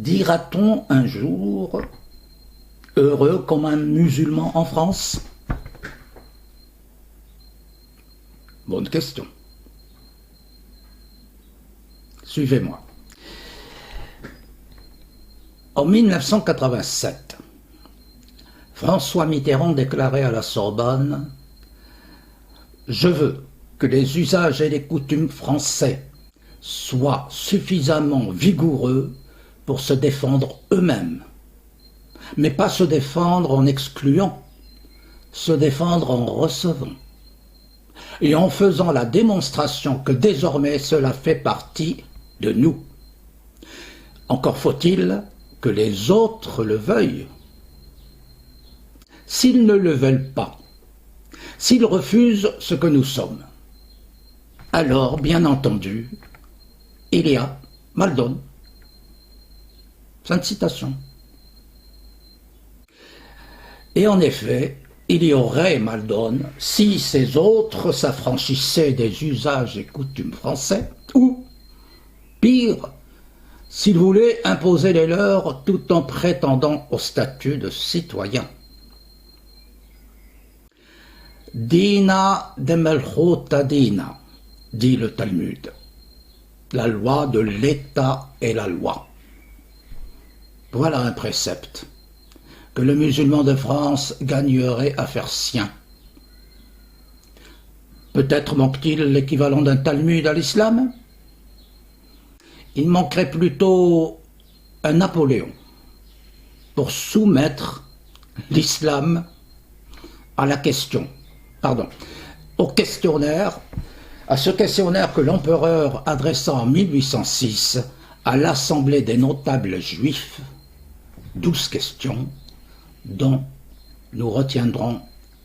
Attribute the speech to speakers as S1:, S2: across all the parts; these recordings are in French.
S1: Dira-t-on un jour heureux comme un musulman en France? Bonne question. Suivez-moi. En 1987, François Mitterrand déclarait à la Sorbonne « Je veux que les usages et les coutumes français soient suffisamment vigoureux pour se défendre eux-mêmes, mais pas se défendre en excluant, se défendre en recevant, et en faisant la démonstration que désormais cela fait partie de nous. Encore faut-il que les autres le veuillent. S'ils ne le veulent pas, s'ils refusent ce que nous sommes, alors, bien entendu, il y a mal donne. » Fin de citation. Et en effet, il y aurait mal donne si ces autres s'affranchissaient des usages et coutumes français, ou, pire, s'ils voulaient imposer les leurs tout en prétendant au statut de citoyen. Dina de Melchota Dina, dit le Talmud. La loi de l'État est la loi. Voilà un précepte que le musulman de France gagnerait à faire sien. Peut-être manque-t-il l'équivalent d'un Talmud à l'islam? Il manquerait plutôt un Napoléon pour soumettre l'islam à la question, au questionnaire, à ce questionnaire que l'empereur adressa en 1806 à l'Assemblée des notables juifs, 12 questions, dont nous retiendrons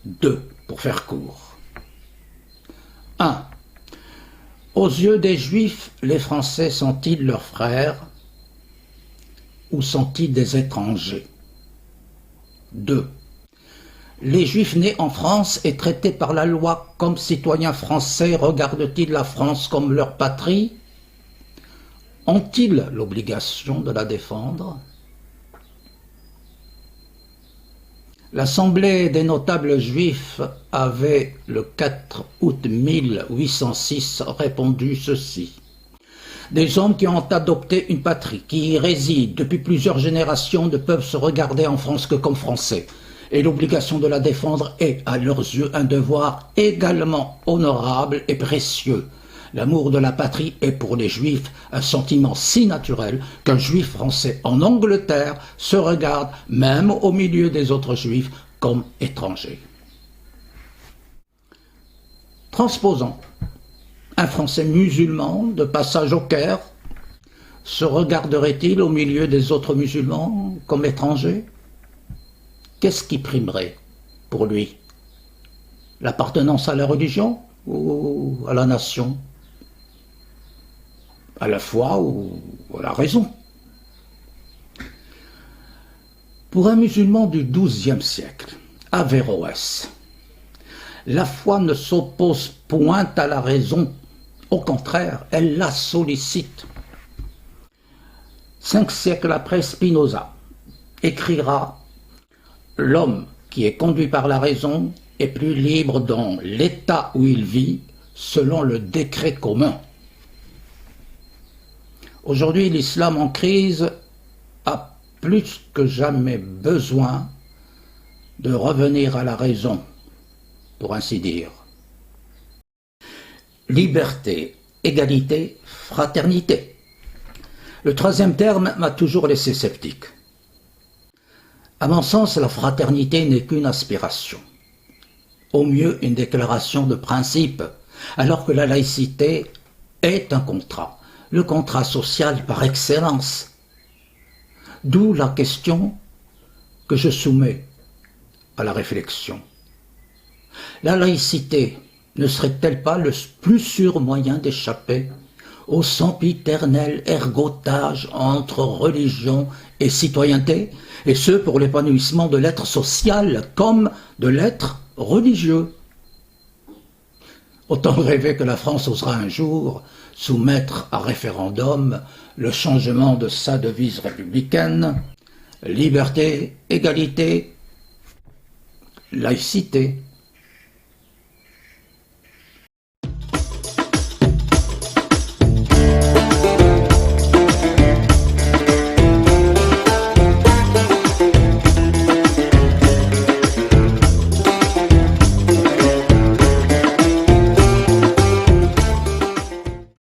S1: 2 pour faire court. 1. Aux yeux des Juifs, les Français sont-ils leurs frères ou sont-ils des étrangers? 2. Les Juifs nés en France et traités par la loi comme citoyens français regardent-ils la France comme leur patrie? Ont-ils l'obligation de la défendre? L'Assemblée des notables juifs avait, le 4 août 1806, répondu ceci. Des hommes qui ont adopté une patrie, qui y résident depuis plusieurs générations, ne peuvent se regarder en France que comme Français, et l'obligation de la défendre est, à leurs yeux, un devoir également honorable et précieux. L'amour de la patrie est pour les Juifs un sentiment si naturel qu'un Juif français en Angleterre se regarde, même au milieu des autres Juifs, comme étranger. Transposons. Un Français musulman de passage au Caire se regarderait-il au milieu des autres musulmans comme étranger? Qu'est-ce qui primerait pour lui? L'appartenance à la religion ou à la nation? À la foi ou à la raison? Pour un musulman du XIIe siècle, Averroès, la foi ne s'oppose point à la raison, au contraire, elle la sollicite. 5 siècles après, Spinoza écrira « L'homme qui est conduit par la raison est plus libre dans l'état où il vit, selon le décret commun. » Aujourd'hui, l'islam en crise a plus que jamais besoin de revenir à la raison, pour ainsi dire. Liberté, égalité, fraternité. Le troisième terme m'a toujours laissé sceptique. À mon sens, la fraternité n'est qu'une aspiration, au mieux une déclaration de principe, alors que la laïcité est un contrat. Le contrat social par excellence. D'où la question que je soumets à la réflexion. La laïcité ne serait-elle pas le plus sûr moyen d'échapper au sempiternel ergotage entre religion et citoyenneté, et ce pour l'épanouissement de l'être social comme de l'être religieux? Autant rêver que la France osera un jour soumettre à référendum le changement de sa devise républicaine, liberté, égalité, laïcité,